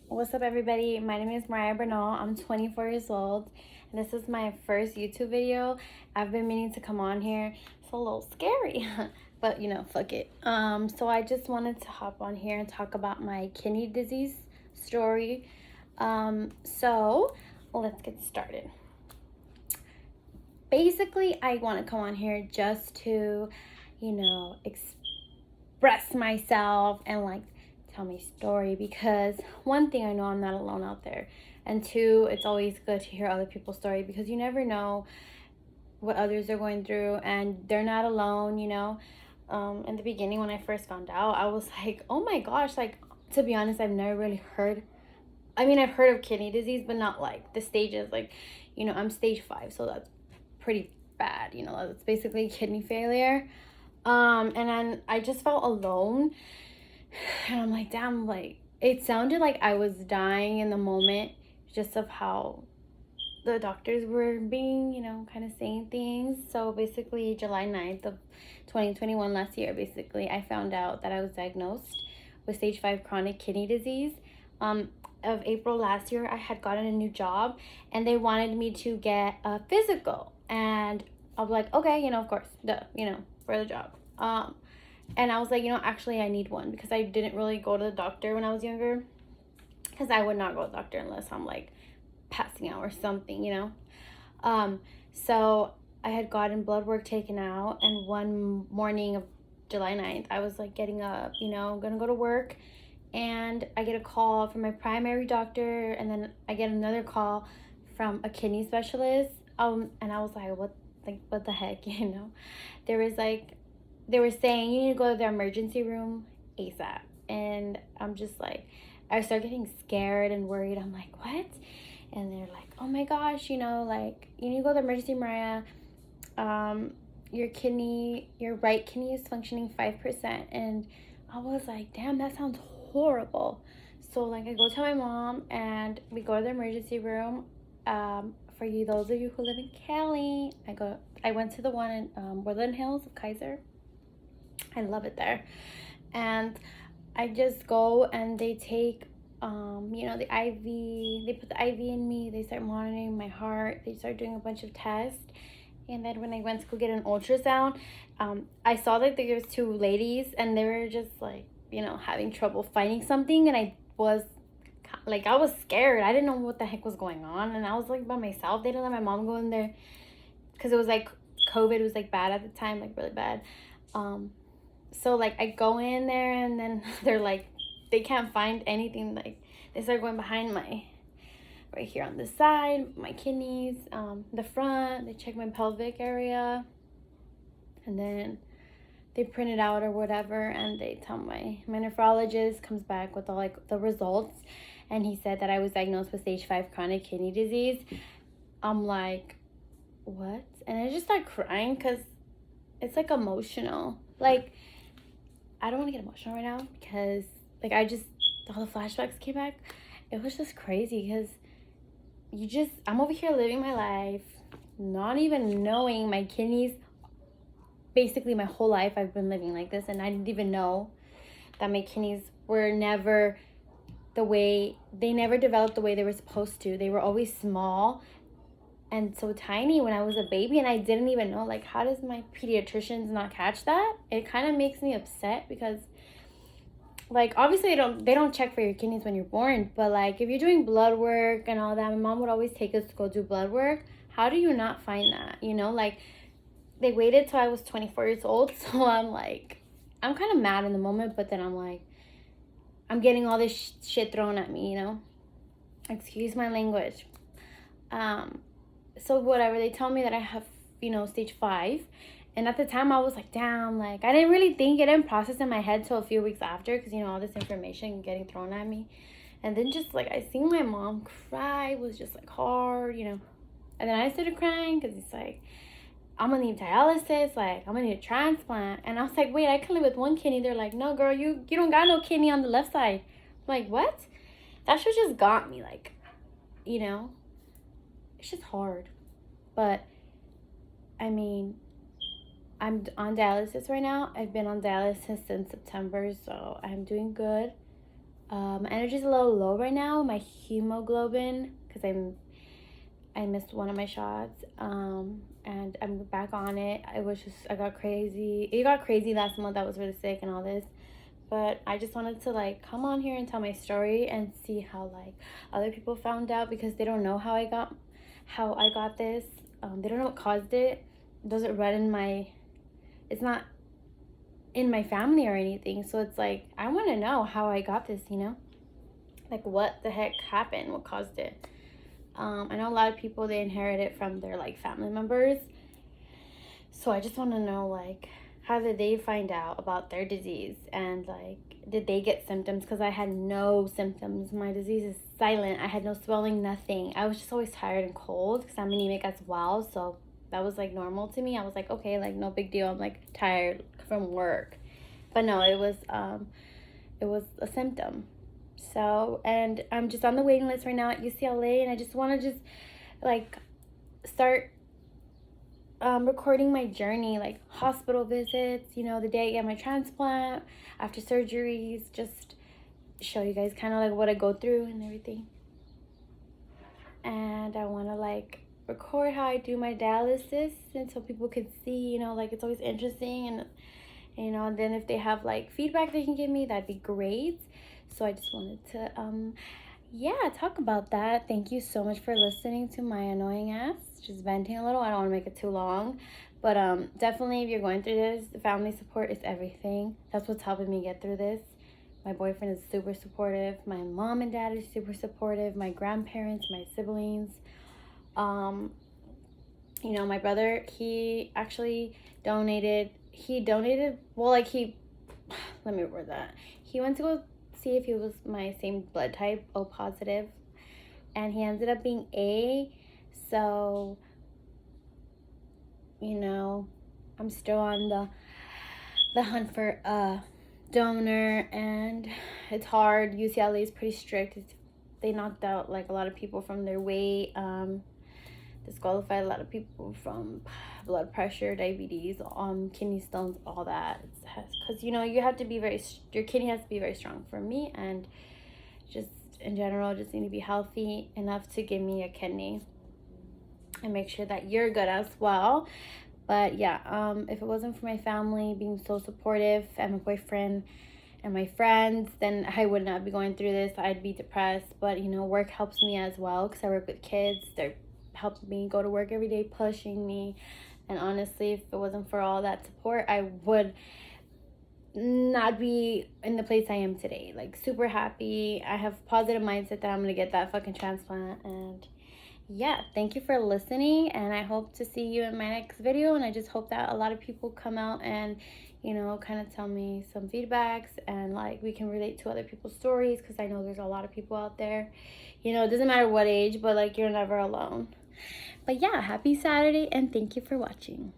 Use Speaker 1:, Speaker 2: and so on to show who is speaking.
Speaker 1: What's up, everybody? My name is Mariah Bernal. I'm 24 years old, and this is my first YouTube video. I've been meaning to come on here. It's a little scary, but fuck it. So I just wanted to hop on here and talk about my kidney disease story. So let's get started. Basically, I want to come on here just to, express myself and tell my story, because one thing, I know I'm not alone out there, and two, it's always good to hear other people's story because you never know what others are going through and they're not alone. In the beginning, when I first found out, I was like, oh my gosh, to be honest, I've never really heard, I've heard of kidney disease, but not like the stages. I'm stage 5, so that's pretty bad. It's basically kidney failure. And then I just felt alone, and I'm like, damn, it sounded like I was dying in the moment, just of how the doctors were being, kind of saying things. So basically, July 9th of 2021, last year, basically, I found out that I was diagnosed with stage 5 chronic kidney disease. Of April last year, I had gotten a new job, and they wanted me to get a physical. And I was like, okay, of course, for the job. And I was like, actually, I need one, because I didn't really go to the doctor when I was younger, because I would not go to the doctor unless I'm passing out or something. So I had gotten blood work taken out, and one morning of July 9th, I was getting up, gonna go to work, and I get a call from my primary doctor, and then I get another call from a kidney specialist. And I was like, what the heck, they were saying you need to go to the emergency room ASAP. And I'm just I start getting scared and worried. I'm like, what? And they're like, oh my gosh, you need to go to the emergency, Mariah. Your right kidney is functioning 5%. And I was like, damn, that sounds horrible. So I go tell my mom, and we go to the emergency room. For those of you who live in Cali, I went to the one in Woodland Hills of Kaiser. I love it there. And I just go, and they take the IV, they put the IV in me, they start monitoring my heart, they start doing a bunch of tests. And then when I went to go get an ultrasound, I saw that there was 2 ladies, and they were just having trouble finding something. And I was scared. I didn't know what the heck was going on, and I was by myself. They didn't let my mom go in there because it was COVID was bad at the time, really bad. So I go in there, and then they're they can't find anything. They start going behind right here on the side, my kidneys, the front. They check my pelvic area, and then they print it out or whatever, and they tell my nephrologist comes back with all the results, and he said that I was diagnosed with stage 5 chronic kidney disease. I'm like, what? And I just start crying because it's emotional. I don't want to get emotional right now because all the flashbacks came back. It was just crazy because I'm over here living my life, not even knowing my kidneys. Basically, my whole life I've been living like this, and I didn't even know that my kidneys were never they never developed the way they were supposed to. They were always small and so tiny when I was a baby, and I didn't even know. How does my pediatricians not catch that? It kind of makes me upset because obviously they don't check for your kidneys when you're born, but if you're doing blood work and all that, my mom would always take us to go do blood work. How do you not find that? They waited till I was 24 years old, so I'm kind of mad in the moment, but then I'm getting all this shit thrown at me, excuse my language. So whatever, they tell me that I have, stage 5. And at the time I was damn, I didn't really think it, didn't process in my head till a few weeks after, because, all this information getting thrown at me. And then just I seen my mom cry. It was just hard, And then I started crying because it's I'm gonna need dialysis, I'm gonna need a transplant. And I was wait, I can live with one kidney. They're no girl, you don't got no kidney on the left side. I'm what? That shit just got me, it's just hard. But I'm on dialysis right now. I've been on dialysis since September, so I'm doing good. My energy's a little low right now. My hemoglobin, because I missed one of my shots, and I'm back on it. I got crazy. It got crazy last month. I was really sick and all this. But I just wanted to like come on here and tell my story and see how like other people found out, because they don't know how I got this. They don't know what caused it. It doesn't run in my, it's not in my family or anything. So it's like, I want to know how I got this, like what the heck happened, what caused it. I know a lot of people, they inherit it from their like family members. So I just want to know, like, how did they find out about their disease, and like, did they get symptoms? Because I had no symptoms. My disease is silent. I had no swelling, nothing. I was just always tired and cold because I'm anemic as well. So that was like normal to me. I was like, okay, like no big deal. I'm like tired from work. But no, it was a symptom. So, and I'm just on the waiting list right now at UCLA, and I just want to just like start recording my journey, like hospital visits, the day I get my transplant, after surgeries, just show you guys kind of like what I go through and everything. And I want to like record how I do my dialysis, and so people can see, like it's always interesting, and and then if they have like feedback they can give me, that'd be great. So I just wanted to talk about that. Thank you so much for listening to my annoying ass just venting a little. I don't want to make it too long, but definitely if you're going through this, family support is everything. That's what's helping me get through this. My boyfriend is super supportive. My mom and dad is super supportive. My grandparents, my siblings. My brother, he actually donated. Well, like let me word that. He went to go see if he was my same blood type, O positive, and he ended up being A. So, I'm still on the hunt for a donor, and it's hard. UCLA is pretty strict. They knocked out like a lot of people from their weight, disqualified a lot of people from blood pressure, diabetes, kidney stones, all that. Because you have to be your kidney has to be very strong for me, and just in general, just need to be healthy enough to give me a kidney, and make sure that you're good as well. But yeah, if it wasn't for my family being so supportive, and my boyfriend and my friends, then I would not be going through this. I'd be depressed. But work helps me as well, because I work with kids. They're helping me go to work every day, pushing me. And honestly, if it wasn't for all that support, I would not be in the place I am today. Like, super happy. I have positive mindset that I'm gonna get that fucking transplant. And yeah, thank you for listening, and I hope to see you in my next video. And I just hope that a lot of people come out and kind of tell me some feedbacks, and like we can relate to other people's stories, because I know there's a lot of people out there. It doesn't matter what age, but like you're never alone. But yeah, happy Saturday, and thank you for watching.